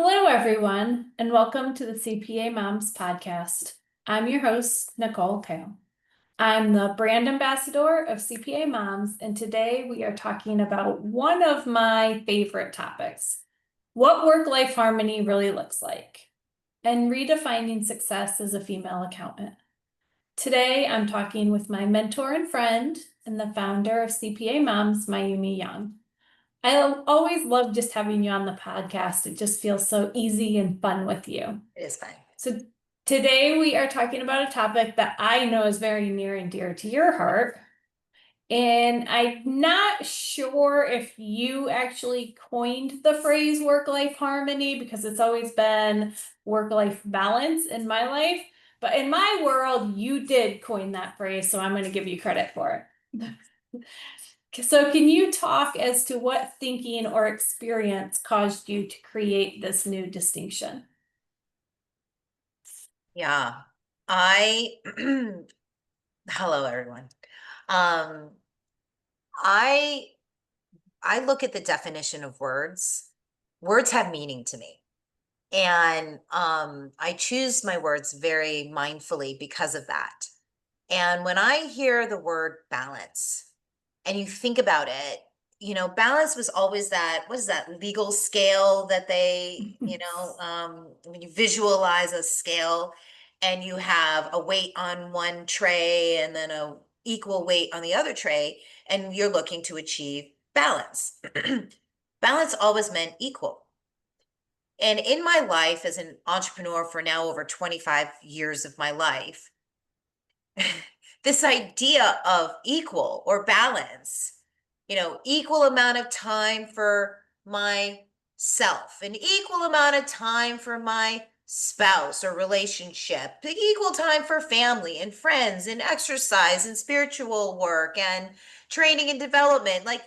Hello, everyone, and welcome to the CPA Moms podcast. I'm your host, Nicole Kale. I'm the brand ambassador of CPA Moms, and today we are talking about one of my favorite topics, what work-life harmony really looks like, and redefining success as a female accountant. Today, I'm talking with my mentor and friend and the founder of CPA Moms, Mayumi Young. I always love just having you on the podcast. It just feels so easy and fun with you. It is fun. So today we are talking about a topic that I know is very near and dear to your heart. And I'm not sure if you actually coined the phrase work-life harmony because it's always been work-life balance in my life. But in my world, you did coin that phrase, so I'm going to give you credit for it. So can you talk as to what thinking or experience caused you to create this new distinction? Yeah. I hello everyone. Um I I look at the definition of words. Words have meaning to me. And I choose my words very mindfully because of that. And when I hear the word balance and you think about it, balance was always that, what is that legal scale that they, when you visualize a scale and you have a weight on one tray and then a equal weight on the other tray, and you're looking to achieve balance. Balance always meant equal. And in my life as an entrepreneur for now over 25 years of my life, this idea of equal or balance, equal amount of time for myself, an equal amount of time for my spouse or relationship, equal time for family and friends and exercise and spiritual work and training and development. Like,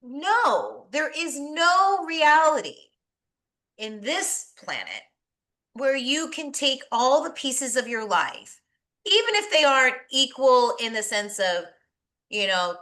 no, there is no reality in this planet where you can take all the pieces of your life, even if they aren't equal in the sense of,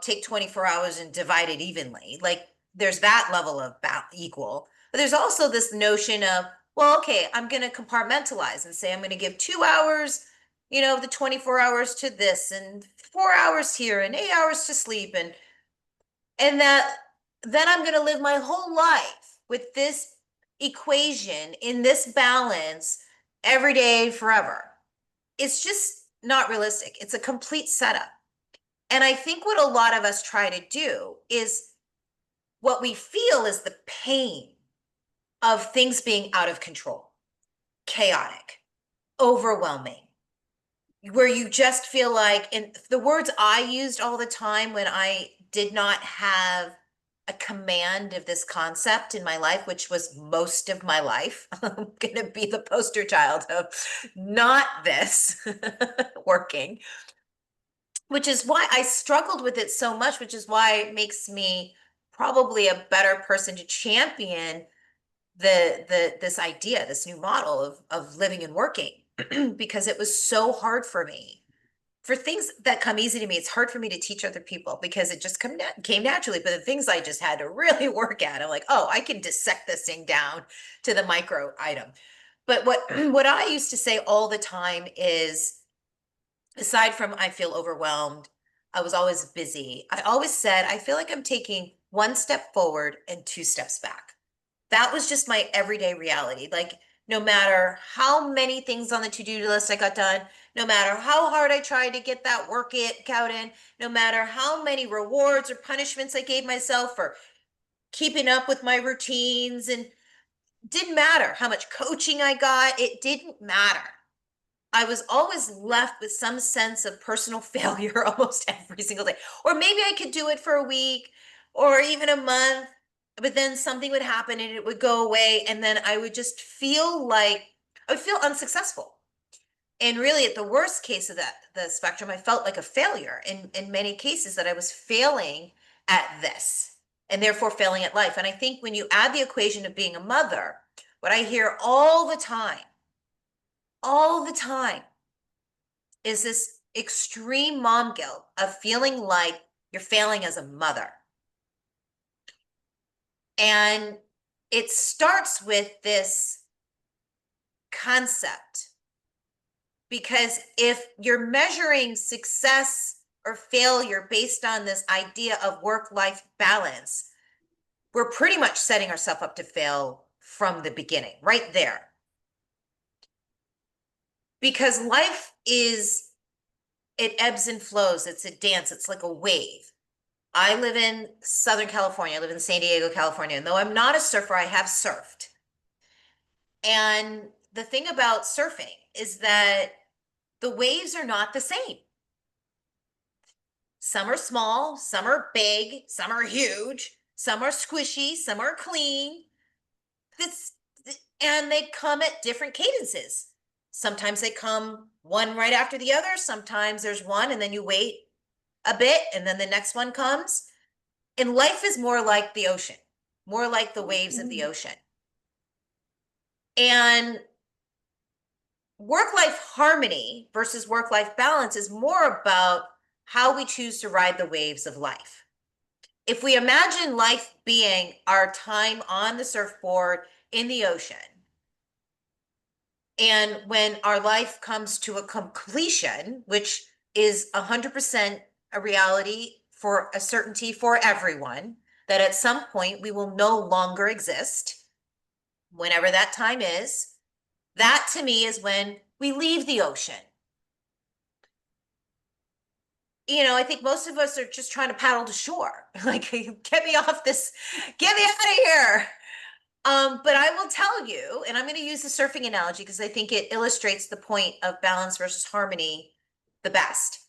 take 24 hours and divide it evenly. Like there's that level of equal. But there's also this notion of, well, okay, I'm going to compartmentalize and say I'm going to give 2 hours, the 24 hours to this and 4 hours here and 8 hours to sleep. And that then I'm going to live my whole life with this equation in this balance every day forever. It's just not realistic. It's a complete setup. And I think what a lot of us try to do is what we feel is the pain of things being out of control, chaotic, overwhelming, where you just feel like, and the words I used all the time when I did not have a command of this concept in my life, which was most of my life. I'm going to be the poster child of not this working, which is why I struggled with it so much, which is why it makes me probably a better person to champion this idea, this new model of living and working, because it was so hard for me. For things that come easy to me, it's hard for me to teach other people because it just came naturally. But the things I just had to really work at, I'm like, oh, I can dissect this thing down to the micro item. But what I used to say all the time is, aside from I feel overwhelmed, I was always busy. I always said, I feel like I'm taking one step forward and two steps back. That was just my everyday reality. Like, no matter how many things on the to-do list I got done, no matter how hard I tried to get that workout in, no matter how many rewards or punishments I gave myself for keeping up with my routines, and didn't matter how much coaching I got, it didn't matter. I was always left with some sense of personal failure almost every single day. Or maybe I could do it for a week or even a month, but then something would happen and it would go away. And then I would just feel like I would feel unsuccessful. And really, at the worst case of the spectrum, I felt like a failure in many cases, that I was failing at this and therefore failing at life. And I think when you add the equation of being a mother, what I hear all the time is this extreme mom guilt of feeling like you're failing as a mother. And it starts with this concept. Because if you're measuring success or failure based on this idea of work-life balance, we're pretty much setting ourselves up to fail from the beginning, right there. Because life is, it ebbs and flows. It's a dance. It's like a wave. I live in Southern California. I live in San Diego, California. And though I'm not a surfer, I have surfed. And the thing about surfing is that the waves are not the same. Some are small, some are big, some are huge, some are squishy, some are clean. This, and they come at different cadences. Sometimes they come one right after the other. Sometimes there's one and then you wait a bit and then the next one comes. And life is more like the ocean, more like the waves of the ocean. And work-life harmony versus work-life balance is more about how we choose to ride the waves of life. If we imagine life being our time on the surfboard in the ocean, and when our life comes to a completion, which is 100% a reality for a certainty for everyone, that at some point we will no longer exist, whenever that time is, that to me is when we leave the ocean. You know, I think most of us are just trying to paddle to shore. Like, get me off this, get me out of here. But I will tell you, and I'm going to use the surfing analogy because I think it illustrates the point of balance versus harmony the best.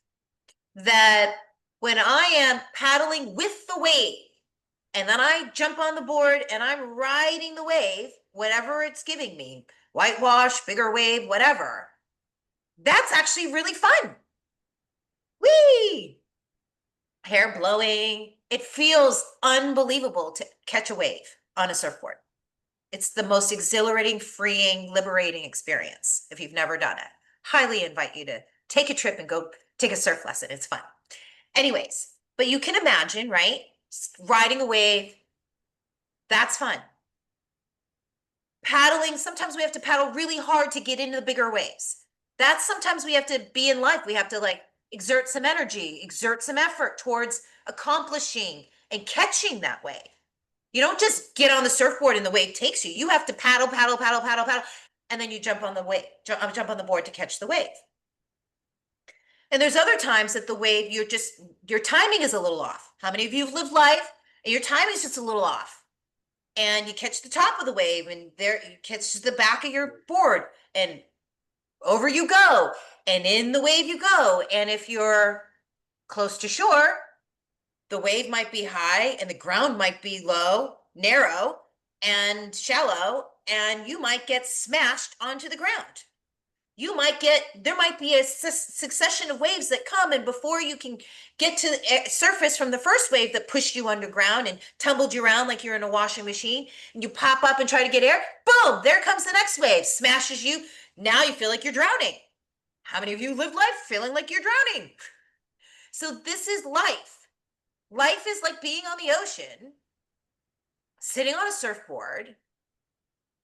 That when I am paddling with the wave, and then I jump on the board and I'm riding the wave, whatever it's giving me, whitewash, bigger wave, whatever, that's actually really fun. Whee! Hair blowing. It feels unbelievable to catch a wave on a surfboard. It's the most exhilarating, freeing, liberating experience. If you've never done it, highly invite you to take a trip and go take a surf lesson. It's fun. Anyways, but you can imagine, right? Riding a wave, that's fun. Paddling, sometimes we have to paddle really hard to get into the bigger waves. That's sometimes we have to be in life. We have to like exert some energy, exert some effort towards accomplishing and catching that wave. You don't just get on the surfboard and the wave takes you. You have to paddle, paddle, paddle, paddle, paddle, and then you jump on the wave, jump on the board to catch the wave. And there's other times that the wave, your timing is a little off. How many of you have lived life and your timing is just a little off? And you catch the top of the wave and there you catch the back of your board and over you go and in the wave you go. And if you're close to shore, the wave might be high and the ground might be low, narrow and shallow, and you might get smashed onto the ground. There might be a succession of waves that come, and before you can get to the surface from the first wave that pushed you underground and tumbled you around like you're in a washing machine, and you pop up and try to get air, boom, there comes the next wave, smashes you. Now you feel like you're drowning. How many of you live life feeling like you're drowning? So this is life. Life is like being on the ocean, sitting on a surfboard.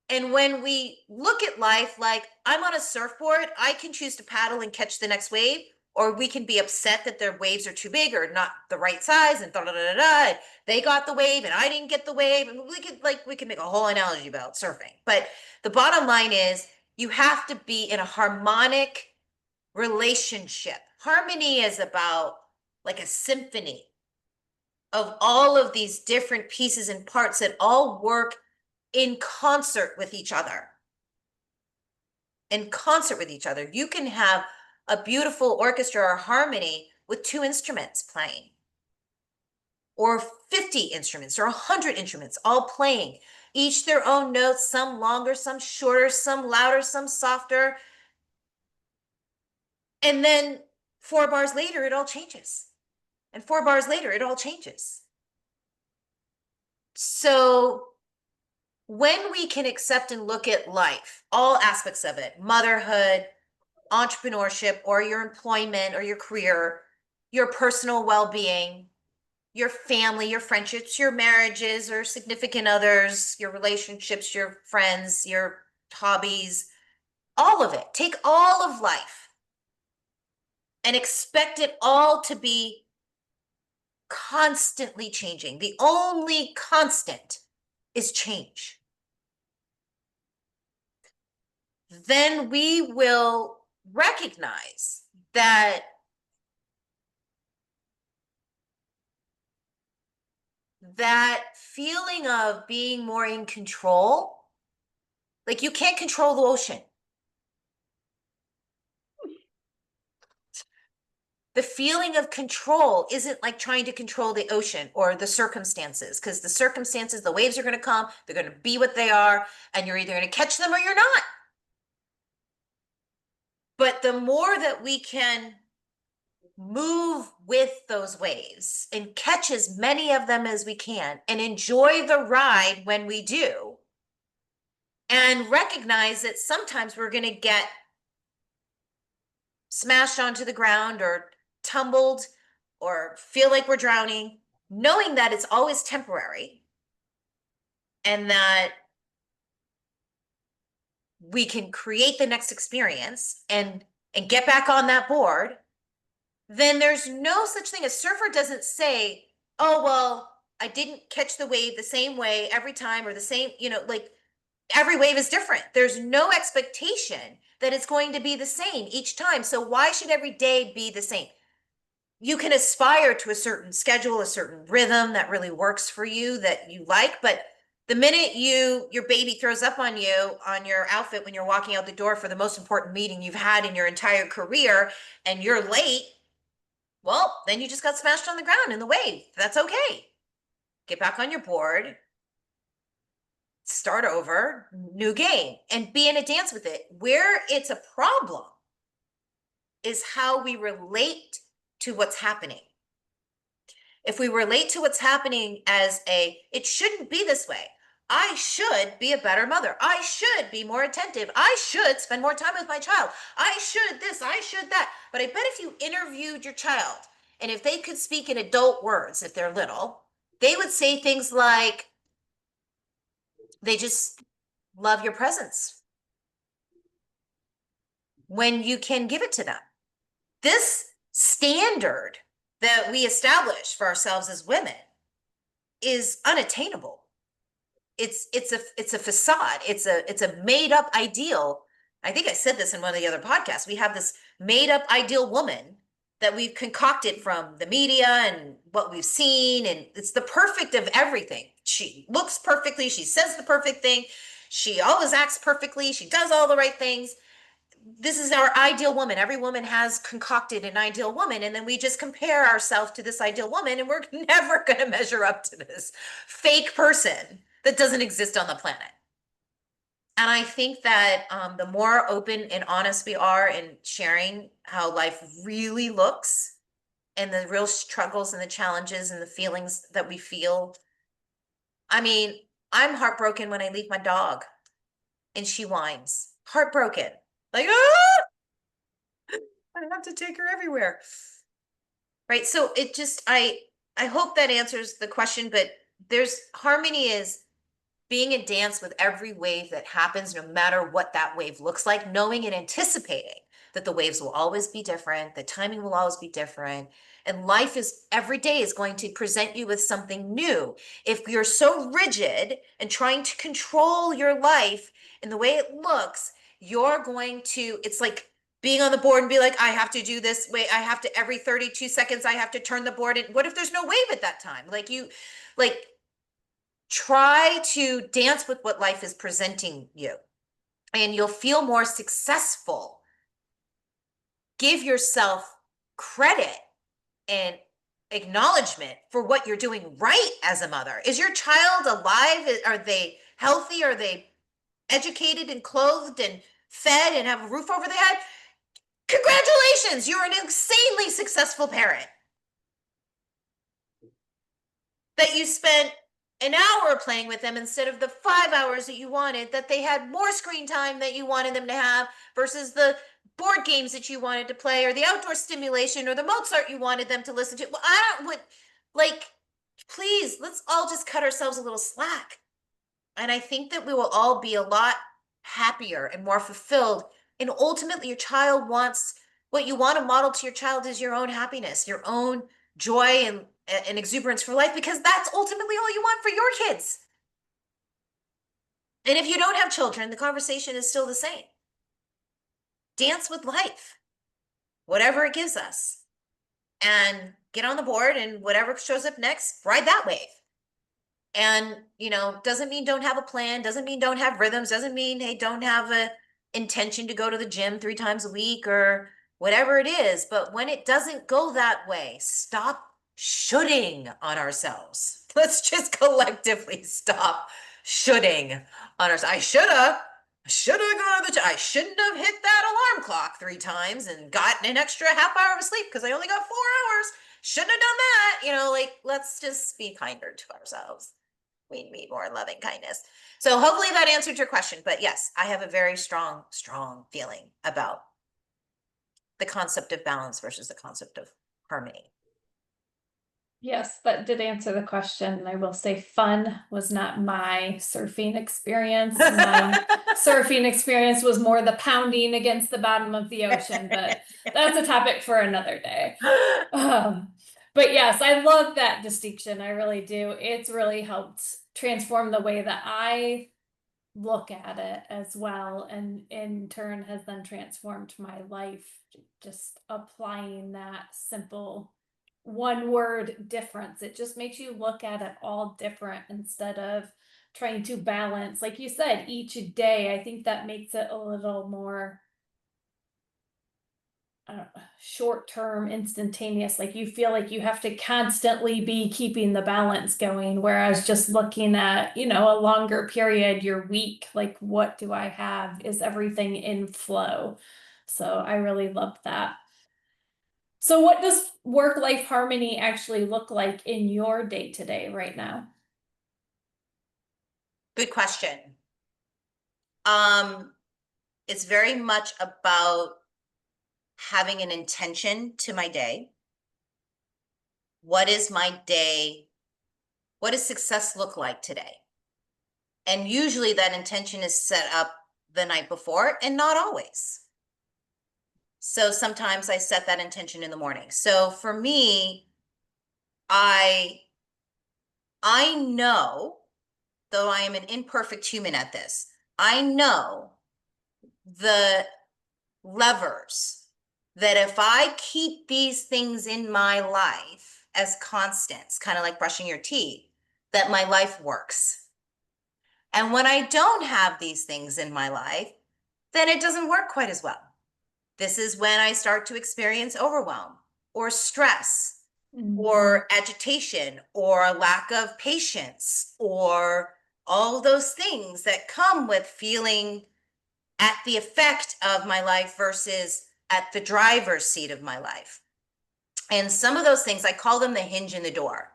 And when we look at life like I'm on a surfboard, I can choose to paddle and catch the next wave, or we can be upset that their waves are too big or not the right size and da da da da. They got the wave and I didn't get the wave. And we could make a whole analogy about surfing. But the bottom line is you have to be in a harmonic relationship. Harmony is about like a symphony of all of these different pieces and parts that all work in concert with each other. In concert with each other. You can have a beautiful orchestra or harmony with 2 instruments playing, or 50 instruments or 100 instruments all playing, each their own notes, some longer, some shorter, some louder, some softer. And then 4 bars later, it all changes. And 4 bars later, it all changes. So when we can accept and look at life, all aspects of it, motherhood, entrepreneurship, or your employment or your career, your personal well-being, your family, your friendships, your marriages or significant others, your relationships, your friends, your hobbies, all of it. Take all of life and expect it all to be constantly changing. The only constant is change. Then we will recognize that feeling of being more in control, like you can't control the ocean. The feeling of control isn't like trying to control the ocean or the circumstances, because the circumstances, the waves are going to come, they're going to be what they are, and you're either going to catch them or you're not. But the more that we can move with those waves and catch as many of them as we can and enjoy the ride when we do, and recognize that sometimes we're going to get smashed onto the ground or tumbled or feel like we're drowning, knowing that it's always temporary and that we can create the next experience and get back on that board, then there's no such thing. A surfer doesn't say, oh, well, I didn't catch the wave the same way every time, or the same, like every wave is different. There's no expectation that it's going to be the same each time. So why should every day be the same? You can aspire to a certain schedule, a certain rhythm that really works for you, that you like, but the minute your baby throws up on you on your outfit when you're walking out the door for the most important meeting you've had in your entire career and you're late, well, then you just got smashed on the ground in the wave. That's okay. Get back on your board, start over, new game, and be in a dance with it. Where it's a problem is how we relate to what's happening. If we relate to what's happening as it shouldn't be this way. I should be a better mother. I should be more attentive. I should spend more time with my child. I should this, I should that. But I bet if you interviewed your child, and if they could speak in adult words, if they're little, they would say things like, they just love your presence when you can give it to them. This standard that we establish for ourselves as women is unattainable. It's a facade. It's a made up ideal. I think I said this in one of the other podcasts. We have this made up ideal woman that we've concocted from the media and what we've seen, and it's the perfect of everything. She looks perfectly, she says the perfect thing, she always acts perfectly, she does all the right things. This is our ideal woman. Every woman has concocted an ideal woman, and then we just compare ourselves to this ideal woman, and we're never going to measure up to this fake person that doesn't exist on the planet. And I think that the more open and honest we are in sharing how life really looks and the real struggles and the challenges and the feelings that we feel. I mean, I'm heartbroken when I leave my dog and she whines. Heartbroken. Like, ah! I have to take her everywhere. Right. So it just, I hope that answers the question, but there's harmony is being in dance with every wave that happens, no matter what that wave looks like, knowing and anticipating that the waves will always be different, the timing will always be different, and life is every day is going to present you with something new. If you're so rigid and trying to control your life in the way it looks, you're going to, it's like being on the board and be like, I have to do this way, I have to, every 32 seconds, I have to turn the board. And what if there's no wave at that time? Like, try to dance with what life is presenting you, and you'll feel more successful. Give yourself credit and acknowledgement for what you're doing right as a mother. Is your child alive? Are they healthy? Are they educated and clothed and fed and have a roof over their head? Congratulations, you're an insanely successful parent. That you spent an hour playing with them instead of the 5 hours that you wanted, that they had more screen time that you wanted them to have versus the board games that you wanted to play, or the outdoor stimulation, or the Mozart you wanted them to listen to. Well, I don't, like, please, let's all just cut ourselves a little slack. And I think that we will all be a lot happier and more fulfilled. And ultimately, your child wants what you want to model to your child is your own happiness, your own joy and exuberance for life, because that's ultimately all you want for your kids. And if you don't have children, the conversation is still the same. Dance with life, whatever it gives us, and get on the board, and whatever shows up next, ride that wave. And, doesn't mean don't have a plan, doesn't mean don't have rhythms, doesn't mean, hey, don't have a intention to go to the gym 3 times a week or whatever it is. But when it doesn't go that way, stop shoulding on ourselves. Let's just collectively stop shoulding on ourselves. I shoulda gone to the gym. I shouldn't have hit that alarm clock 3 times and gotten an extra half hour of sleep because I only got 4 hours. Shouldn't have done that. Let's just be kinder to ourselves. We need more loving kindness. So hopefully that answered your question. But yes, I have a very strong feeling about the concept of balance versus the concept of harmony. Yes, that did answer the question. I will say fun was not my surfing experience. My surfing experience was more the pounding against the bottom of the ocean, but that's a topic for another day. But yes, I love that distinction. I really do. It's really helped transform the way that I look at it as well, and in turn has then transformed my life, just applying that simple one word difference. It just makes you look at it all different instead of trying to balance, like you said, each day. I think that makes it a little more short term, instantaneous. Like you feel like you have to constantly be keeping the balance going, whereas just looking at, a longer period, your week, like what do I have? Is everything in flow? So I really love that. So what does work-life harmony actually look like in your day-to-day right now? Good question. It's very much about having an intention to my day. What is my day? What does success look like today? And usually that intention is set up the night before, and not always. So sometimes I set that intention in the morning. So for me, I know, though I am an imperfect human at this, I know the levers that if I keep these things in my life as constants, kind of like brushing your teeth, that my life works. And when I don't have these things in my life, then it doesn't work quite as well. This is when I start to experience overwhelm or stress or agitation or a lack of patience or all those things that come with feeling at the effect of my life versus at the driver's seat of my life. And some of those things, I call them the hinge in the door.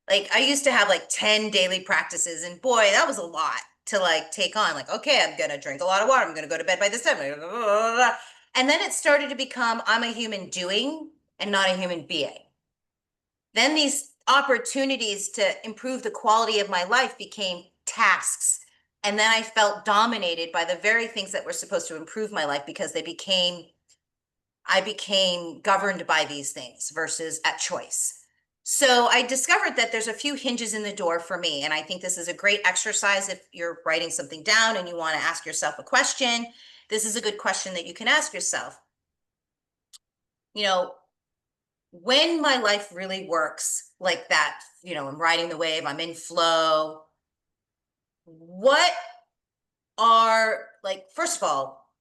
Like I used to have like 10 daily practices, and boy, that was a lot to like take on. Like, okay, I'm gonna drink a lot of water, I'm gonna go to bed by this time. And then it started to become, I'm a human doing and not a human being. Then these opportunities to improve the quality of my life became tasks. And then I felt dominated by the very things that were supposed to improve my life because I became governed by these things versus at choice. So I discovered that there's a few hinges in the door for me. And I think this is a great exercise if you're writing something down and you want to ask yourself a question. This is a good question that you can ask yourself. When my life really works like that, I'm riding the wave, I'm in flow. What are, first of all,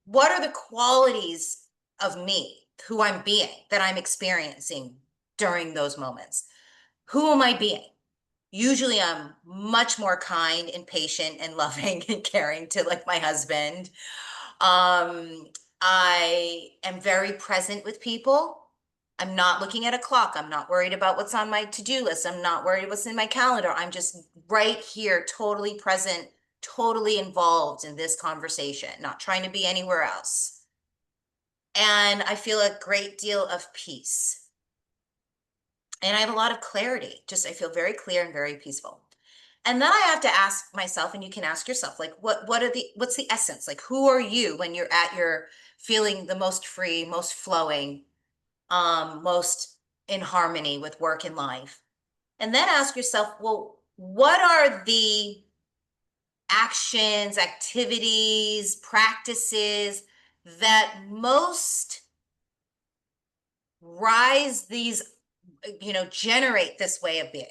what are the qualities of me, who I'm being, that I'm experiencing during those moments? Who am I being? Usually I'm much more kind and patient and loving and caring to like my husband. I am very present with people. I'm not looking at a clock. I'm not worried about what's on my to-do list. I'm not worried what's in my calendar. I'm just right here, totally present, totally involved in this conversation, not trying to be anywhere else. And I feel a great deal of peace. and I have a lot of clarity. Just I feel very clear and very peaceful. And then I have to ask myself, and you can ask yourself, like, what's the essence? Like, who are you when you're at your feeling the most free, most flowing, most in harmony with work and life? And then ask yourself, well, what are the actions, activities, practices that most rise these, generate this way of being?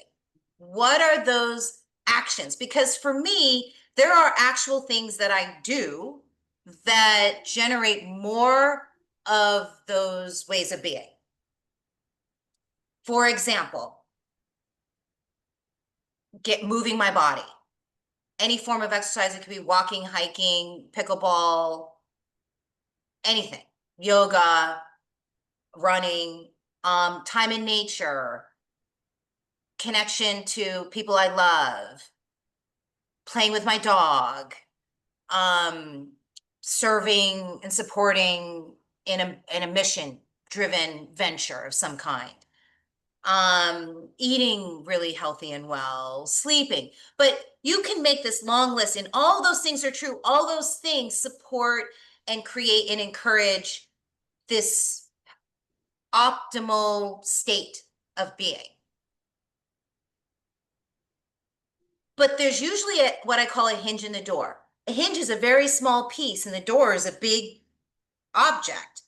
What are those actions? Because for me, there are actual things that I do that generate more of those ways of being. For example, get moving my body. Any form of exercise, it could be walking, hiking, pickleball, anything, yoga, running, time in nature, connection to people I love, playing with my dog, serving and supporting in a mission driven venture of some kind, eating really healthy and well, sleeping. But you can make this long list, and all those things are true. All those things support and create and encourage this optimal state of being. But there's usually what I call a hinge in the door. A hinge is a very small piece, and the door is a big object.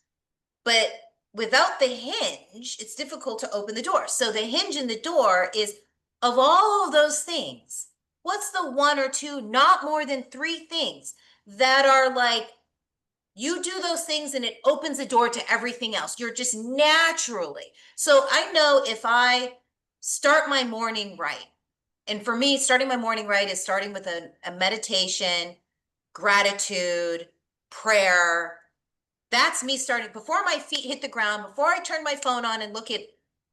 But without the hinge, it's difficult to open the door. So the hinge in the door is, of all of those things, what's the one or two, not more than three things that are like, you do those things and it opens the door to everything else. You're just naturally. So I know if I start my morning right, and for me, starting my morning right is starting with a meditation, gratitude, prayer. That's me starting before my feet hit the ground, before I turn my phone on and look at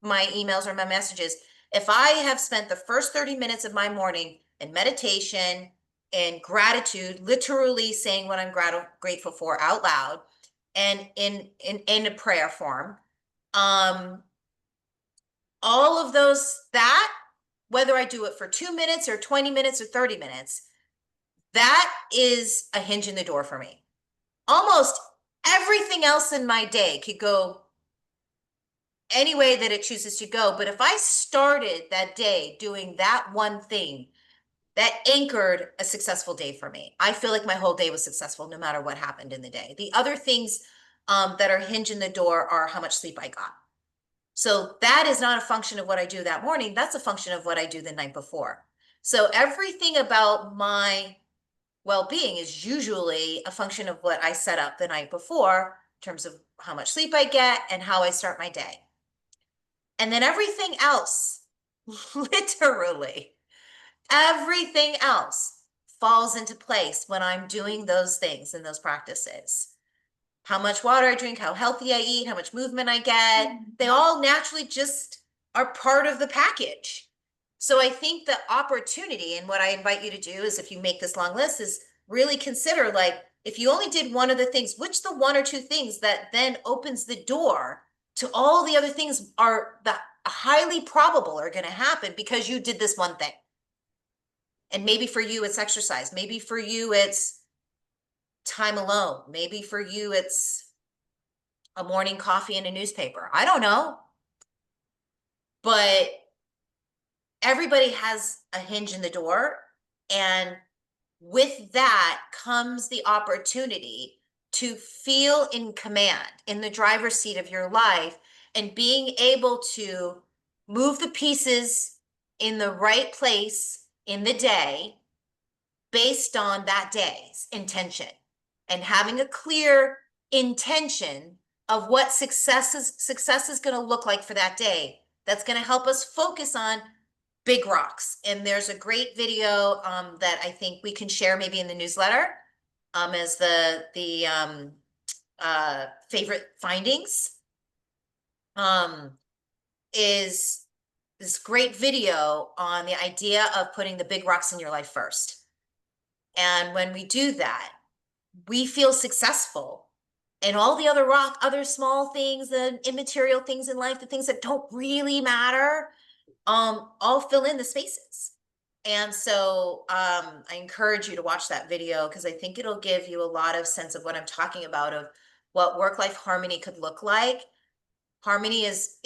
my emails or my messages. If I have spent the first 30 minutes of my morning in meditation and gratitude, literally saying what I'm grateful for out loud, and in a prayer form, all of those, that, whether I do it for 2 minutes or 20 minutes or 30 minutes, that is a hinge in the door for me. Almost everything else in my day could go any way that it chooses to go. But if I started that day doing that one thing, that anchored a successful day for me. I feel like my whole day was successful no matter what happened in the day. The other things that are hinge in the door are how much sleep I got. So that is not a function of what I do that morning. That's a function of what I do the night before. So everything about my well-being is usually a function of what I set up the night before in terms of how much sleep I get and how I start my day. And then everything else, literally, everything else falls into place when I'm doing those things and those practices. How much water I drink, how healthy I eat, how much movement I get, they all naturally just are part of the package. So I think the opportunity, and what I invite you to do is, if you make this long list, is really consider, like, if you only did one of the things, which the one or two things that then opens the door to all the other things are the highly probable are going to happen because you did this one thing. And maybe for you, it's exercise. Maybe for you, it's time alone. Maybe for you, it's a morning coffee and a newspaper. I don't know. But everybody has a hinge in the door. And with that comes the opportunity to feel in command, in the driver's seat of your life, and being able to move the pieces in the right place in the day based on that day's intention, and having a clear intention of what success is going to look like for that day. That's going to help us focus on big rocks. And there's a great video that I think we can share maybe in the newsletter as the favorite findings, is this great video on the idea of putting the big rocks in your life first. And when we do that, we feel successful and all the other small things, the immaterial things in life, the things that don't really matter, all fill in the spaces. And so I encourage you to watch that video because I think it'll give you a lot of sense of what I'm talking about, of what work-life harmony could look like. Harmony is,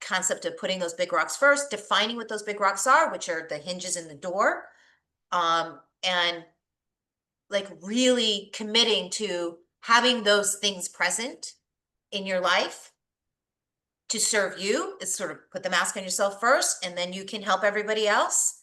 concept of putting those big rocks first, defining what those big rocks are, which are the hinges in the door, and like really committing to having those things present in your life to serve you. Is sort of put the mask on yourself first, and then you can help everybody else.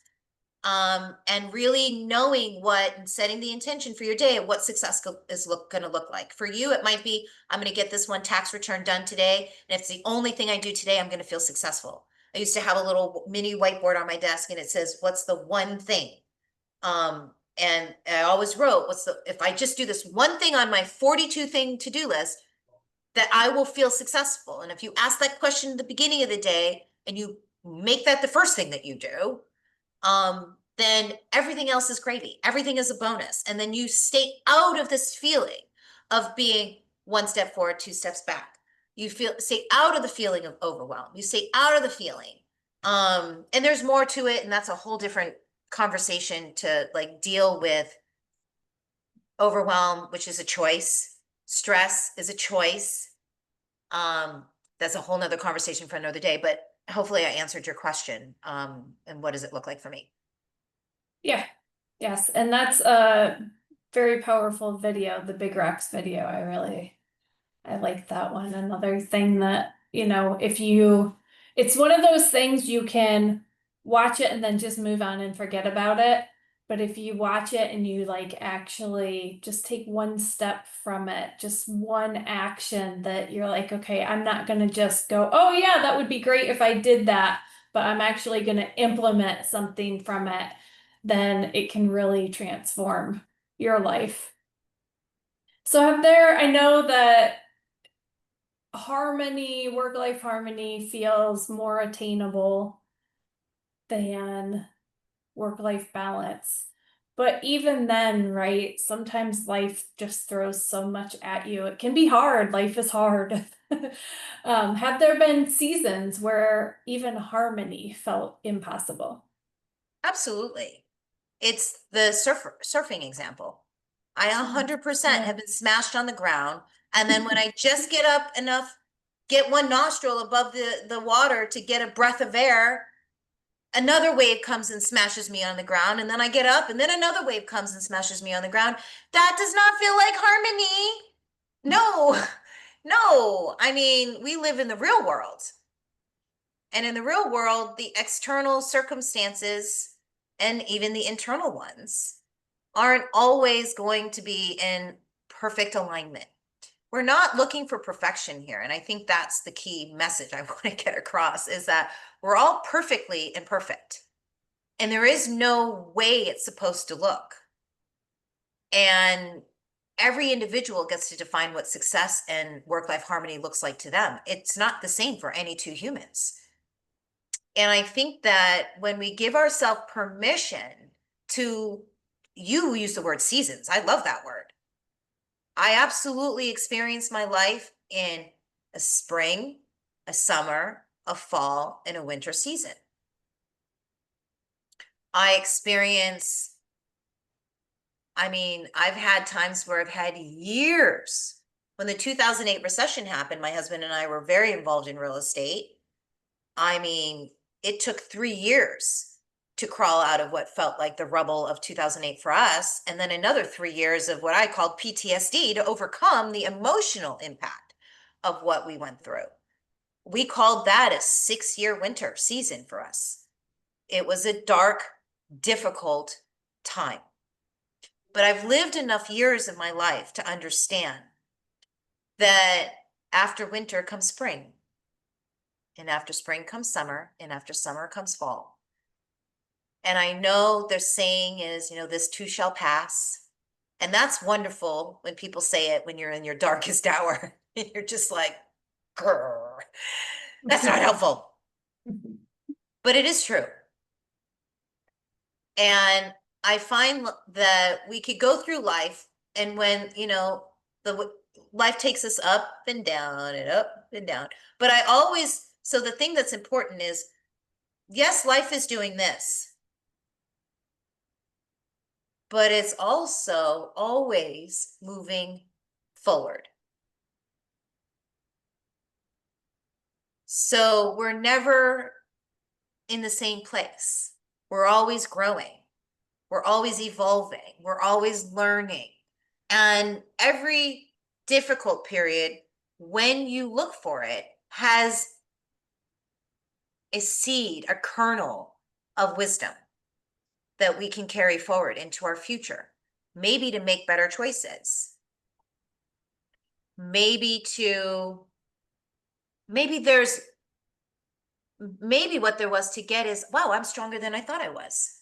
And really knowing what and setting the intention for your day of what success is going to look like. For you, it might be, I'm going to get this one tax return done today. And if it's the only thing I do today, I'm going to feel successful. I used to have a little mini whiteboard on my desk and it says, what's the one thing? And I always wrote, if I just do this one thing on my 42 thing to-do list, that I will feel successful. And if you ask that question at the beginning of the day and you make that the first thing that you do, then everything else is gravy. Everything is a bonus. And then you stay out of this feeling of being one step forward, two steps back. You stay out of the feeling of overwhelm. You stay out of the feeling. And there's more to it. And that's a whole different conversation to like deal with overwhelm, which is a choice. Stress is a choice. That's a whole nother conversation for another day, but hopefully I answered your question. And what does it look like for me? Yeah, yes, and that's a very powerful video, the Big Rocks video. I like that one. Another thing that, it's one of those things you can watch it and then just move on and forget about it. But if you watch it and you like actually just take one step from it, just one action that you're like, okay, I'm not gonna just go, oh yeah, that would be great if I did that, but I'm actually gonna implement something from it, then it can really transform your life. I know that work-life harmony feels more attainable than work-life balance. But even then, right, sometimes life just throws so much at you. It can be hard. Life is hard. Have there been seasons where even harmony felt impossible? Absolutely. It's the surfing example. I Oh, 100% yeah. have been smashed on the ground. And then when I just get up enough, get one nostril above the water to get a breath of air, another wave comes and smashes me on the ground. And then I get up and then another wave comes and smashes me on the ground. That does not feel like harmony. No, no. I mean, we live in the real world. And in the real world, the external circumstances and even the internal ones aren't always going to be in perfect alignment. We're not looking for perfection here. And I think that's the key message I want to get across, is that we're all perfectly imperfect. And there is no way it's supposed to look. And every individual gets to define what success and work-life harmony looks like to them. It's not the same for any two humans. And I think that when we give ourselves permission to, you use the word seasons. I love that word. I absolutely experience my life in a spring, a summer, a fall, and a winter season. I've had times where I've had years. When the 2008 recession happened, my husband and I were very involved in real estate. It took 3 years to crawl out of what felt like the rubble of 2008 for us, and then another 3 years of what I called PTSD to overcome the emotional impact of what we went through. We called that a 6-year winter season for us. It was a dark, difficult time. But I've lived enough years of my life to understand that after winter comes spring, and after spring comes summer, and after summer comes fall. And I know their saying is, this too shall pass. And that's wonderful when people say it when you're in your darkest hour. And you're just like, grr, that's not helpful. But it is true. And I find that we could go through life, and when, life takes us up and down and up and down. But so the thing that's important is, yes, life is doing this, but it's also always moving forward. So we're never in the same place. We're always growing. We're always evolving. We're always learning. And every difficult period, when you look for it, has a seed, a kernel of wisdom that we can carry forward into our future. Maybe to make better choices. Maybe what there was to get is, wow, I'm stronger than I thought I was.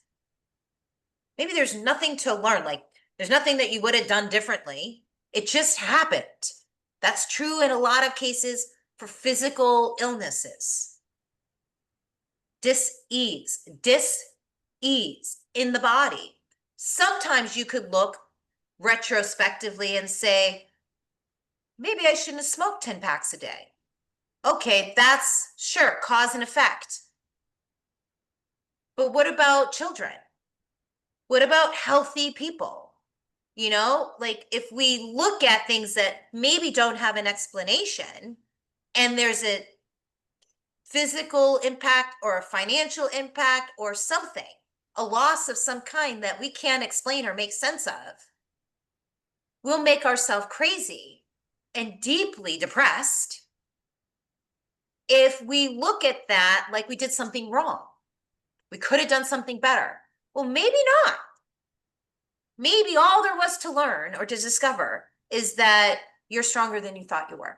Maybe there's nothing to learn. Like, there's nothing that you would have done differently. It just happened. That's true in a lot of cases for physical illnesses. Dis-ease in the body. Sometimes you could look retrospectively and say, maybe I shouldn't have smoked 10 packs a day. Okay, that's sure, cause and effect. But what about children? What about healthy people? You know, like if we look at things that maybe don't have an explanation and there's a physical impact or a financial impact or something, a loss of some kind that we can't explain or make sense of, we'll make ourselves crazy and deeply depressed if we look at that like we did something wrong. We could have done something better. Well, maybe not. Maybe all there was to learn or to discover is that you're stronger than you thought you were.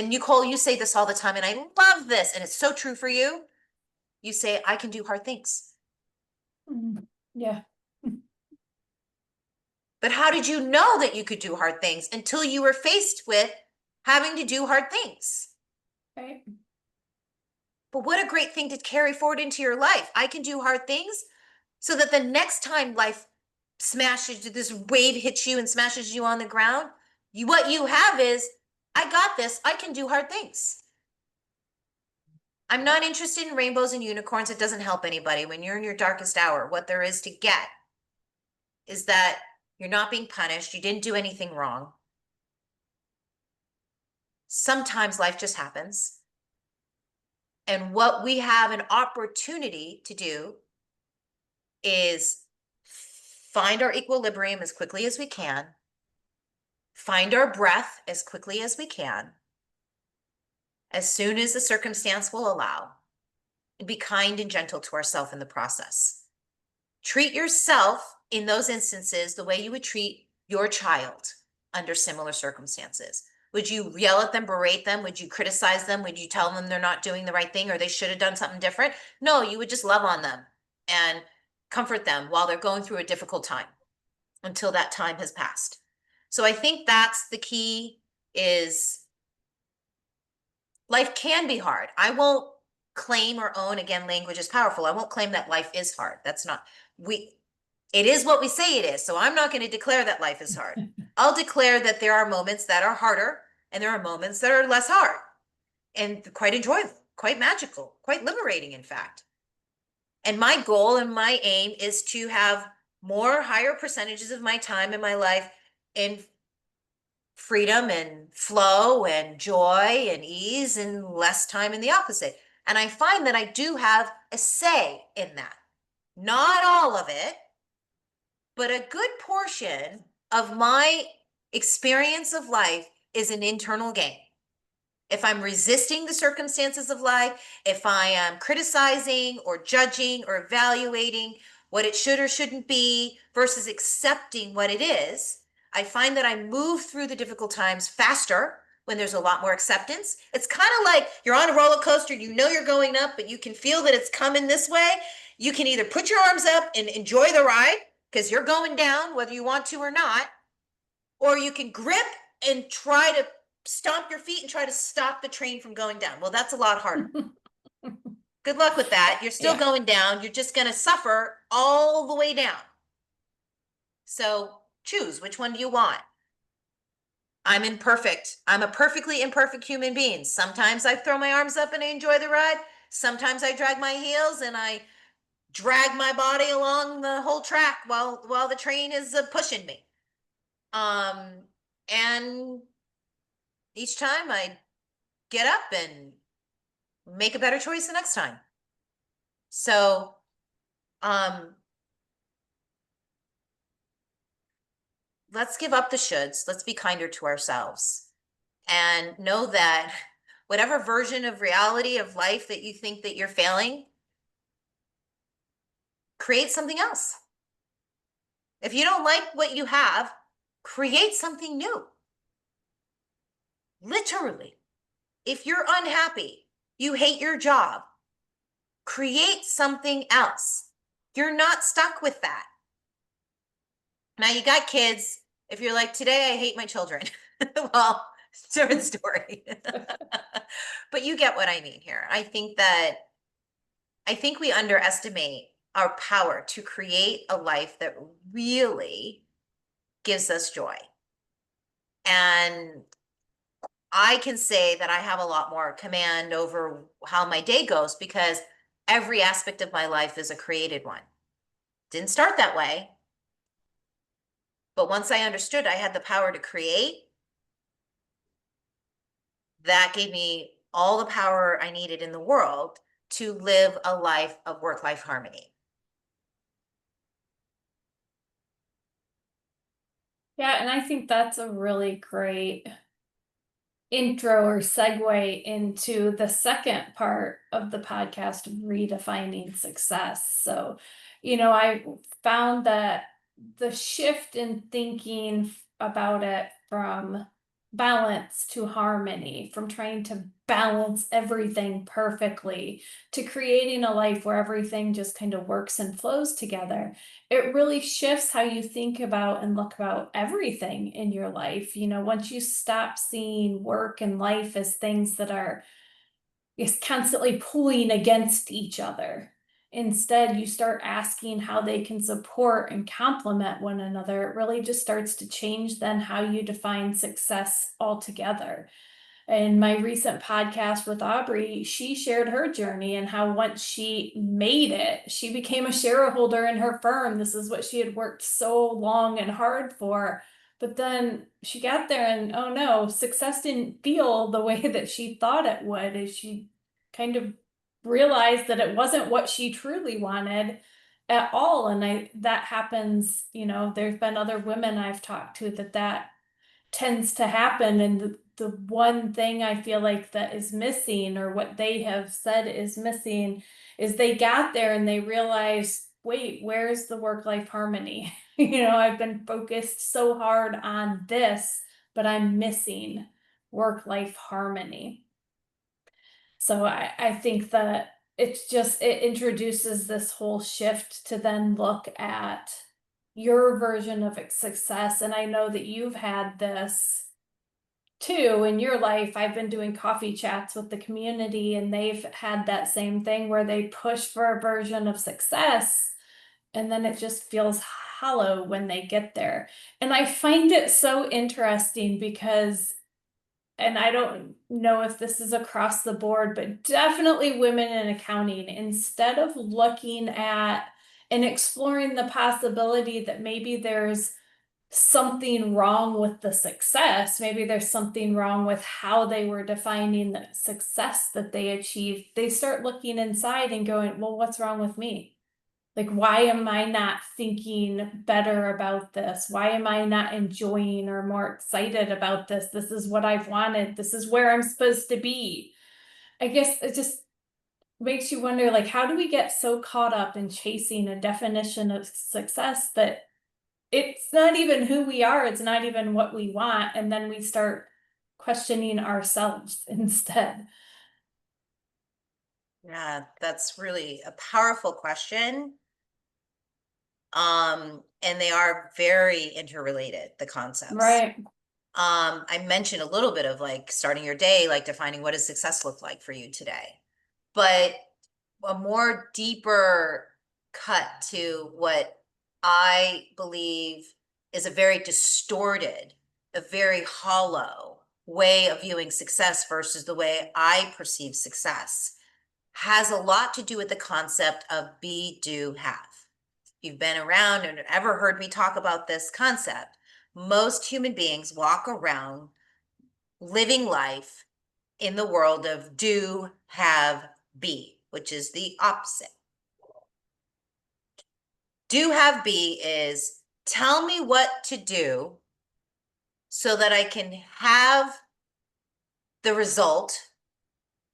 Nicole, you say this all the time, and I love this, and it's so true for you. You say, I can do hard things. Yeah. But how did you know that you could do hard things until you were faced with having to do hard things? Right. But what a great thing to carry forward into your life. I can do hard things so that the next time life smashes, this wave hits you and smashes you on the ground, what you have is, I got this. I can do hard things. I'm not interested in rainbows and unicorns. It doesn't help anybody. When you're in your darkest hour, what there is to get is that you're not being punished. You didn't do anything wrong. Sometimes life just happens. And what we have an opportunity to do is find our equilibrium as quickly as we can, find our breath as quickly as we can, as soon as the circumstance will allow, and be kind and gentle to ourselves in the process. Treat yourself in those instances the way you would treat your child under similar circumstances. Would you yell at them, berate them? Would you criticize them? Would you tell them they're not doing the right thing or they should have done something different? No, you would just love on them and comfort them while they're going through a difficult time until that time has passed. So I think that's the key, is life can be hard. I won't claim or own, again, language is powerful. I won't claim that life is hard. That's not, it is what we say it is. So I'm not going to declare that life is hard. I'll declare that there are moments that are harder and there are moments that are less hard and quite enjoyable, quite magical, quite liberating, in fact. And my goal and my aim is to have more higher percentages of my time in my life in freedom and flow and joy and ease, and less time in the opposite. And I find that I do have a say in that. Not all of it, but a good portion of my experience of life is an internal game. If I'm resisting the circumstances of life, if I am criticizing or judging or evaluating what it should or shouldn't be versus accepting what it is, I find that I move through the difficult times faster when there's a lot more acceptance. It's kind of like you're on a roller coaster, you know you're going up, but you can feel that it's coming this way. You can either put your arms up and enjoy the ride because you're going down whether you want to or not, or you can grip and try to stomp your feet and try to stop the train from going down. Well, that's a lot harder. Good luck with that. You're still going down. You're just going to suffer all the way down. So choose, which one do you want? I'm imperfect. I'm a perfectly imperfect human being. Sometimes I throw my arms up and I enjoy the ride. Sometimes I drag my heels and I drag my body along the whole track while the train is pushing me. And each time I get up and make a better choice the next time. So, let's give up the shoulds. Let's be kinder to ourselves and know that whatever version of reality of life that you think that you're failing, create something else. If you don't like what you have, create something new. Literally. If you're unhappy, you hate your job, create something else. You're not stuck with that. Now you got kids. If you're like, today I hate my children, well, different story. But you get what I mean here. I think we underestimate our power to create a life that really gives us joy. And I can say that I have a lot more command over how my day goes because every aspect of my life is a created one. Didn't start that way. But once I understood I had the power to create, that gave me all the power I needed in the world to live a life of work-life harmony. Yeah, and I think that's a really great intro or segue into the second part of the podcast, redefining success. So, I found that the shift in thinking about it from balance to harmony, from trying to balance everything perfectly to creating a life where everything just kind of works and flows together, it really shifts how you think about and look about everything in your life. Once you stop seeing work and life as things that are is constantly pulling against each other. Instead, you start asking how they can support and complement one another. It really just starts to change then how you define success altogether. In my recent podcast with Aubrey, she shared her journey and how once she made it, she became a shareholder in her firm. This is what she had worked so long and hard for. But then she got there and oh no, success didn't feel the way that she thought it would, as she kind of realized that it wasn't what she truly wanted at all. And that happens, there's been other women I've talked to that tends to happen. And the one thing I feel like that is missing, or what they have said is missing, is they got there and they realized, wait, where's the work-life harmony? I've been focused so hard on this, but I'm missing work-life harmony. So I think that it introduces this whole shift to then look at your version of success. And I know that you've had this too in your life. I've been doing coffee chats with the community, and they've had that same thing where they push for a version of success, and then it just feels hollow when they get there. And I find it so interesting because, and I don't know if this is across the board, but definitely women in accounting, instead of looking at and exploring the possibility that maybe there's something wrong with the success, maybe there's something wrong with how they were defining the success that they achieved, they start looking inside and going, well, what's wrong with me? Like, why am I not thinking better about this? Why am I not enjoying or more excited about this? This is what I've wanted. This is where I'm supposed to be. I guess it just makes you wonder, like, how do we get so caught up in chasing a definition of success that it's not even who we are, it's not even what we want, and then we start questioning ourselves instead. Yeah, that's really a powerful question. And they are very interrelated, the concepts. Right. I mentioned a little bit of like starting your day, like defining what does success look like for you today. But a more deeper cut to what I believe is a very distorted, a very hollow way of viewing success versus the way I perceive success, has a lot to do with the concept of be, do, have. If you've been around and ever heard me talk about this concept, most human beings walk around living life in the world of do, have, be, which is the opposite. Do, have, be is tell me what to do so that I can have the result,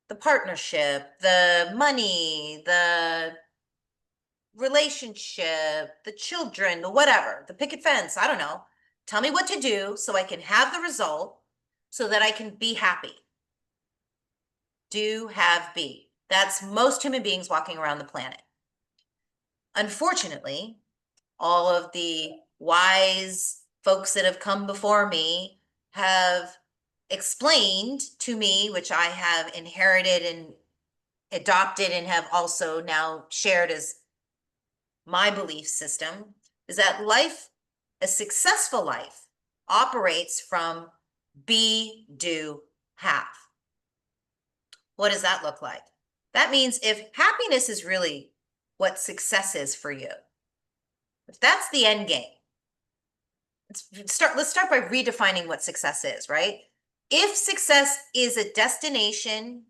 the partnership, the money, the relationship, the children, the whatever, the picket fence, I don't know. Tell me what to do so I can have the result so that I can be happy. Do, have, be. That's most human beings walking around the planet. Unfortunately, all of the wise folks that have come before me have explained to me, which I have inherited and adopted and have also now shared as my belief system, is that life, a successful life, operates from be, do, have. What does that look like? That means if happiness is really what success is for you, if that's the end game, let's start by redefining what success is, right? If success is a destination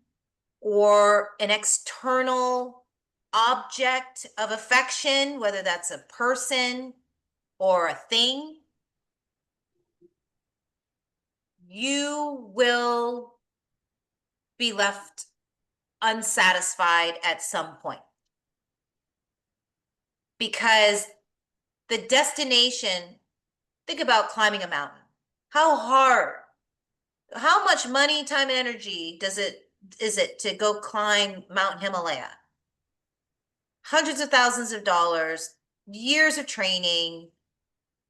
or an external object of affection, whether that's a person or a thing, you will be left unsatisfied at some point. Because the destination, think about climbing a mountain. How hard, how much money, time, and energy is it to go climb Mount Himalaya? Hundreds of thousands of dollars, years of training,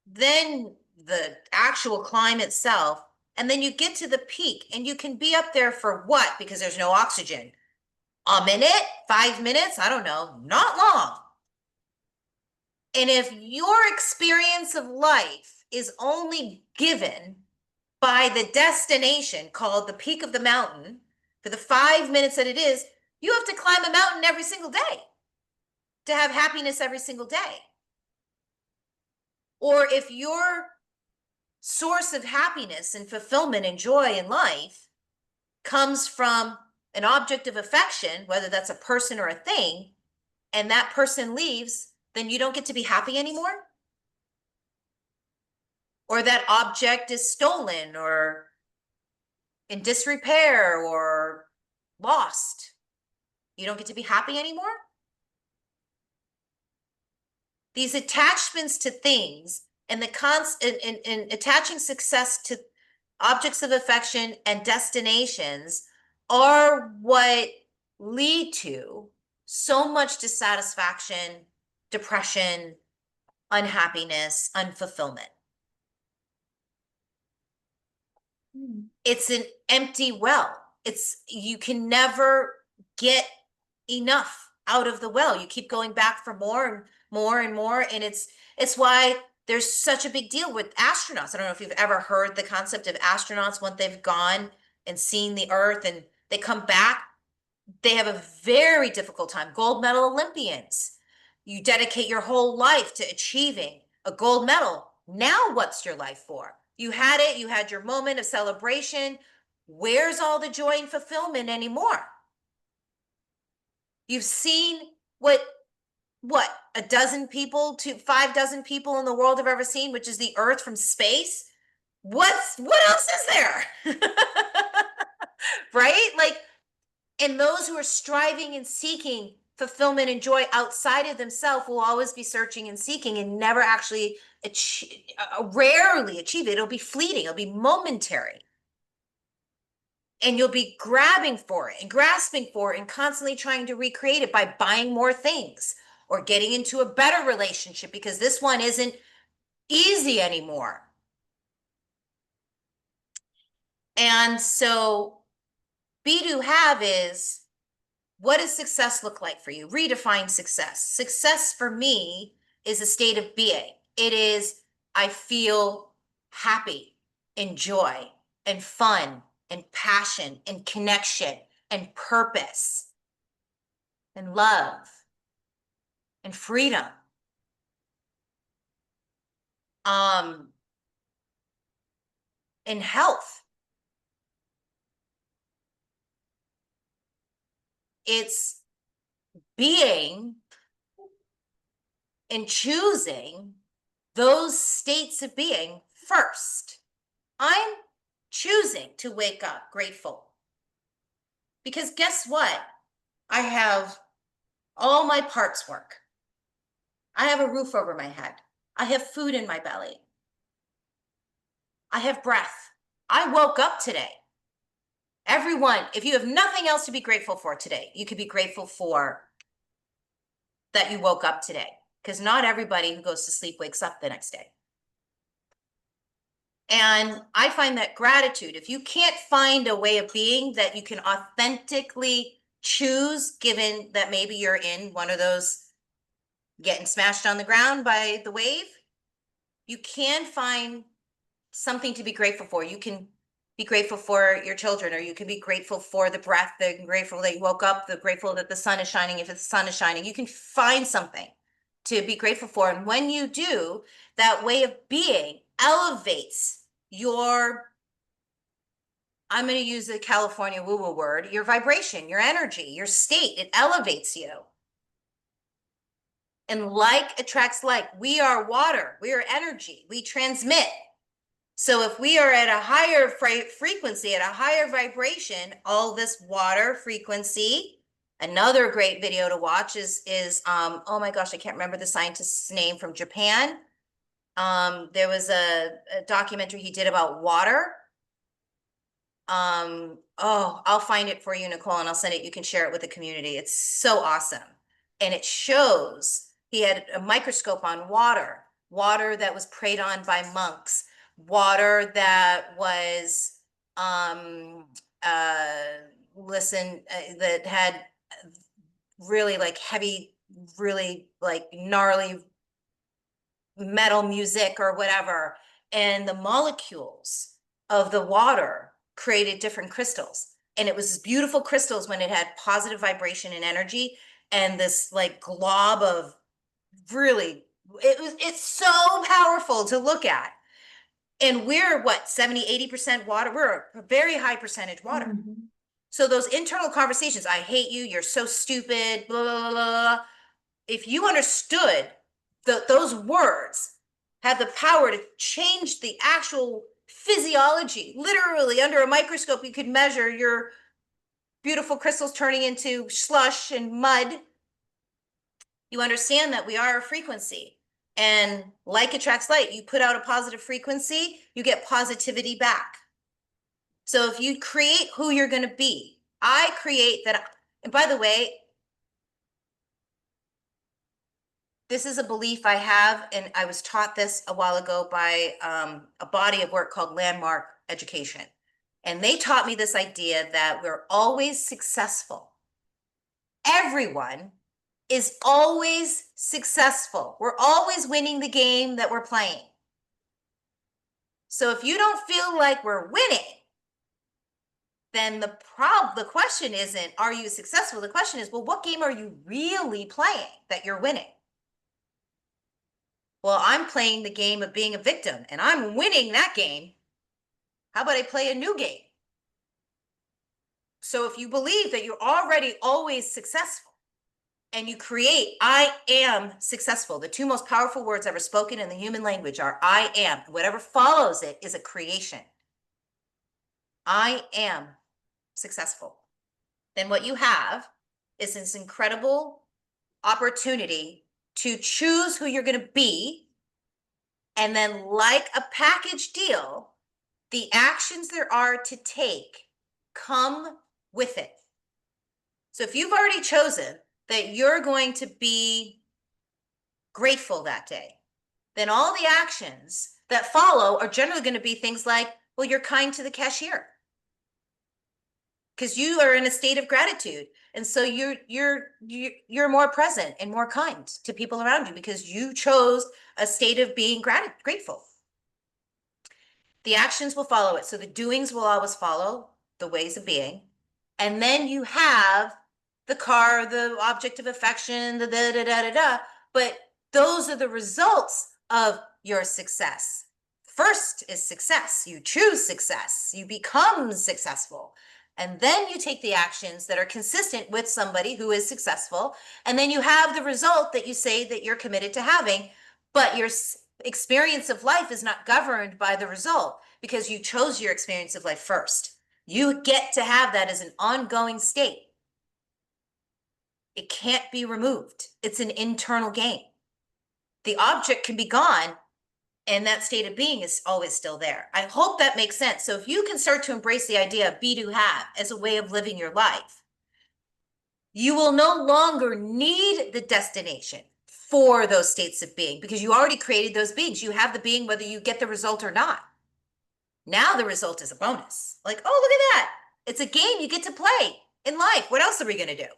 then the actual climb itself, and then you get to the peak and you can be up there for what? Because there's no oxygen. A minute, 5 minutes, I don't know, not long. And if your experience of life is only given by the destination called the peak of the mountain for the 5 minutes that it is, you have to climb a mountain every single day to have happiness every single day. Or if your source of happiness and fulfillment and joy in life comes from an object of affection, whether that's a person or a thing, and that person leaves, then you don't get to be happy anymore? Or that object is stolen or in disrepair or lost. You don't get to be happy anymore? These attachments to things and the attaching success to objects of affection and destinations are what lead to so much dissatisfaction, depression, unhappiness, unfulfillment. It's an empty well. You can never get enough out of the well. You keep going back for more and more and more. And it's why there's such a big deal with astronauts. I don't know if you've ever heard the concept of astronauts once they've gone and seen the Earth and they come back, they have a very difficult time. Gold medal Olympians. You dedicate your whole life to achieving a gold medal. Now what's your life for? You had it, you had your moment of celebration. Where's all the joy and fulfillment anymore? You've seen what a dozen people to 5 dozen people in the world have ever seen, which is the Earth from space. What else is there? Right? Like, and those who are striving and seeking fulfillment and joy outside of themselves will always be searching and seeking and never actually rarely achieve it. It'll be fleeting, it'll be momentary. And you'll be grabbing for it and grasping for it and constantly trying to recreate it by buying more things or getting into a better relationship because this one isn't easy anymore. And so be to have is, what does success look like for you? Redefine success. Success for me is a state of being. It is, I feel happy and joy and fun and passion and connection and purpose and love and freedom. And health. It's being and choosing those states of being first. I'm choosing to wake up grateful. Because guess what? I have all my parts work. I have a roof over my head. I have food in my belly. I have breath. I woke up today. Everyone, if you have nothing else to be grateful for today, you could be grateful for that you woke up today, because not everybody who goes to sleep wakes up the next day. And I find that gratitude, if you can't find a way of being that you can authentically choose, given that maybe you're in one of those getting smashed on the ground by the wave, you can find something to be grateful for. You can be grateful for your children, or you can be grateful for the breath, grateful that you woke up, grateful that the sun is shining. If the sun is shining, you can find something to be grateful for. And when you do, that way of being elevates your, I'm going to use the California woo-woo word, your vibration, your energy, your state. It elevates you. And like attracts like. We are water. We are energy. We transmit. So if we are at a higher frequency, at a higher vibration, all this water frequency. Another great video to watch is oh my gosh, I can't remember the scientist's name, from Japan. There was a documentary he did about water. Oh, I'll find it for you, Nicole, and I'll send it. You can share it with the community. It's so awesome. And it shows, he had a microscope on water that was preyed on by monks, water that was, that had really like heavy, really like gnarly metal music or whatever. And the molecules of the water created different crystals. And it was beautiful crystals when it had positive vibration and energy, and this like glob of really, it's so powerful to look at. And we're what, 70-80% water. We're a very high percentage water. Mm-hmm. So those internal conversations, I hate you, you're so stupid, blah, blah, blah, blah. If you understood those words have the power to change the actual physiology, literally under a microscope, you could measure your beautiful crystals turning into slush and mud. You understand that we are a frequency, and like attracts like. You put out a positive frequency, you get positivity back. So if you create who you're going to be, I create that. And by the way, this is a belief I have, and I was taught this a while ago by a body of work called Landmark Education. And they taught me this idea that we're always successful. Everyone is always successful. We're always winning the game that we're playing. So if you don't feel like we're winning, then the question isn't, are you successful? The question is, well, what game are you really playing that you're winning? Well, I'm playing the game of being a victim, and I'm winning that game. How about I play a new game? So if you believe that you're already always successful, and you create, I am successful. The two most powerful words ever spoken in the human language are I am. Whatever follows it is a creation. I am successful. Then what you have is this incredible opportunity to choose who you're going to be. And then, like a package deal, the actions there are to take come with it. So if you've already chosen that you're going to be grateful that day, then all the actions that follow are generally going to be things like, well, you're kind to the cashier. because you are in a state of gratitude. And so you're more present and more kind to people around you because you chose a state of being grateful. The actions will follow it. So the doings will always follow the ways of being. And then you have the car, the object of affection, the da da da da da. But those are the results of your success. First is success. You choose success. You become successful. And then you take the actions that are consistent with somebody who is successful. And then you have the result that you say that you're committed to having. But your experience of life is not governed by the result because you chose your experience of life first. You get to have that as an ongoing state. It can't be removed. It's an internal game. The object can be gone and that state of being is always still there. I hope that makes sense. So if you can start to embrace the idea of be to have as a way of living your life, you will no longer need the destination for those states of being because you already created those beings. You have the being whether you get the result or not. Now the result is a bonus. Like, oh, look at that. It's a game you get to play in life. What else are we going to do?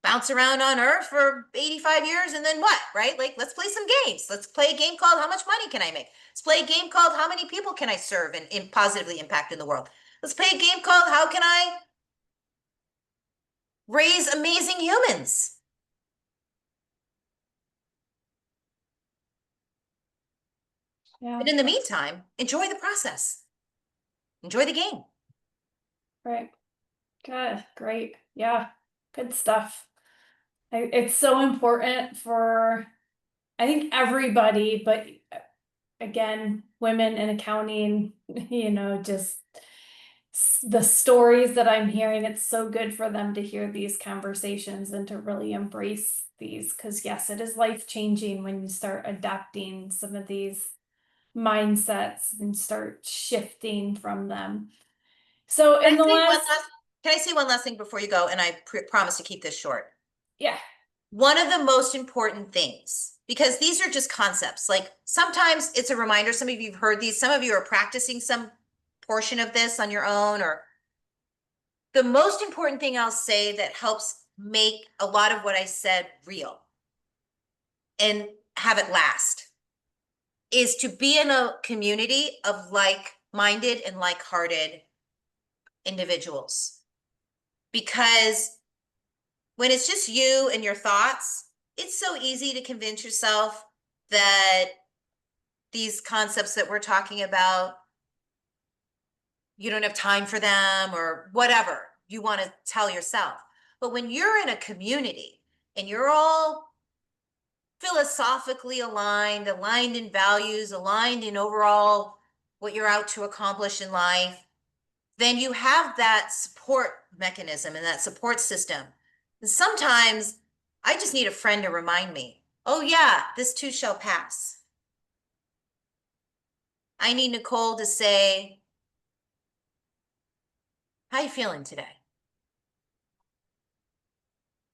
Bounce around on Earth for 85 years and then what, right? Like, let's play some games. Let's play a game called How Much Money Can I Make? Let's play a game called How Many People Can I Serve and positively impact in the world? Let's play a game called How Can I Raise Amazing Humans? Yeah. But in the meantime, enjoy the process. Enjoy the game. Right. Good. Great. Yeah. Good stuff. It's so important for, I think, everybody, but again, women in accounting, just the stories that I'm hearing, it's so good for them to hear these conversations and to really embrace these. Because yes, it is life changing when you start adapting some of these mindsets and start shifting from them. So in the last, Can I say one last thing before you go? And I promise to keep this short. yeah. One of the most important things, because these are just concepts, like sometimes it's a reminder, some of you have heard these, some of you are practicing some portion of this on your own, or the most important thing I'll say that helps make a lot of what I said real and have it last is to be in a community of like-minded and like-hearted individuals. Because when it's just you and your thoughts, it's so easy to convince yourself that these concepts that we're talking about, you don't have time for them or whatever you want to tell yourself. But when you're in a community and you're all philosophically aligned in values, aligned in overall what you're out to accomplish in life, then you have that support mechanism and that support system. And sometimes I just need a friend to remind me, oh yeah, this too shall pass. I need Nicole to say, how you feeling today?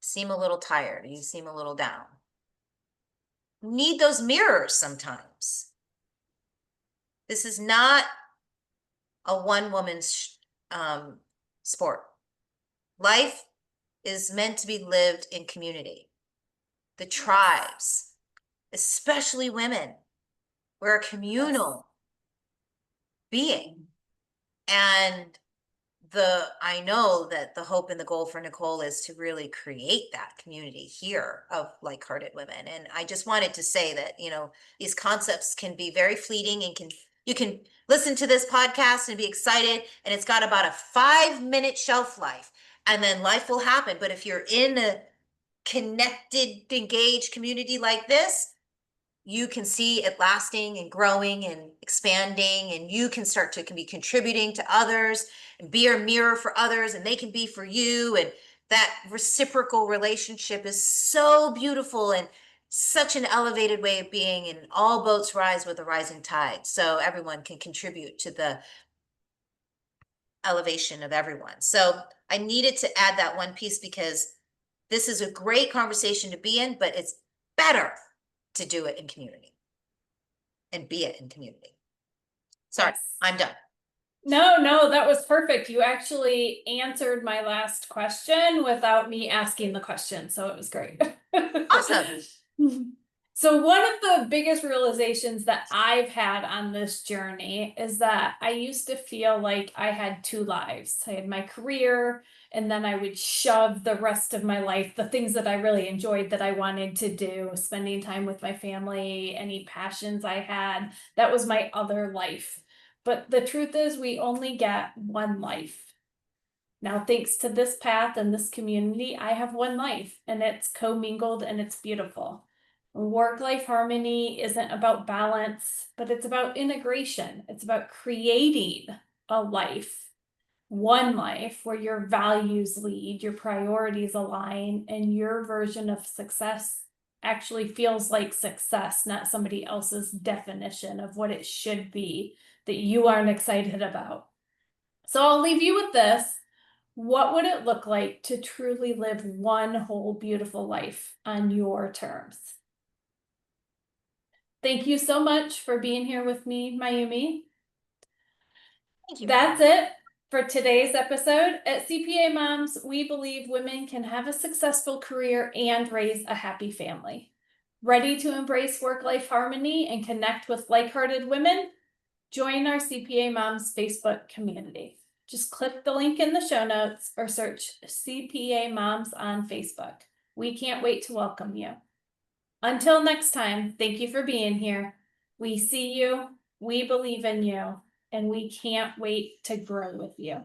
Seem a little tired. You seem a little down. Need those mirrors sometimes. This is not a one-woman sport. Life is meant to be lived in community. The tribes, especially women, we're a communal being. And I know that the hope and the goal for Nicole is to really create that community here of like-hearted women. And I just wanted to say that, these concepts can be very fleeting and you can listen to this podcast and be excited, and it's got about a 5-minute shelf life, and then life will happen. But if you're in a connected, engaged community like this, you can see it lasting and growing and expanding, and you can be contributing to others and be a mirror for others, and they can be for you. And that reciprocal relationship is so beautiful and such an elevated way of being, and all boats rise with a rising tide. So everyone can contribute to the elevation of everyone. So I needed to add that one piece because this is a great conversation to be in, but it's better to do it in community and be it in community. Sorry, Yes. I'm done. No, that was perfect. You actually answered my last question without me asking the question, so it was great. Awesome. So one of the biggest realizations that I've had on this journey is that I used to feel like I had two lives. I had my career, and then I would shove the rest of my life, the things that I really enjoyed that I wanted to do, spending time with my family, any passions I had, that was my other life. But the truth is, we only get one life. Now, thanks to this path and this community, I have one life and it's commingled and it's beautiful. Work-life harmony isn't about balance, but it's about integration. It's about creating a life, one life where your values lead, your priorities align, and your version of success actually feels like success, not somebody else's definition of what it should be that you aren't excited about. So I'll leave you with this. What would it look like to truly live one whole beautiful life on your terms? Thank you so much for being here with me, Mayumi. Thank you, That's Mom. it for today's episode. At CPA Moms, we believe women can have a successful career and raise a happy family. Ready to embrace work-life harmony and connect with like-hearted women? Join our CPA Moms Facebook community. Just click the link in the show notes or search CPA Moms on Facebook. We can't wait to welcome you. Until next time, thank you for being here. We see you, we believe in you, and we can't wait to grow with you.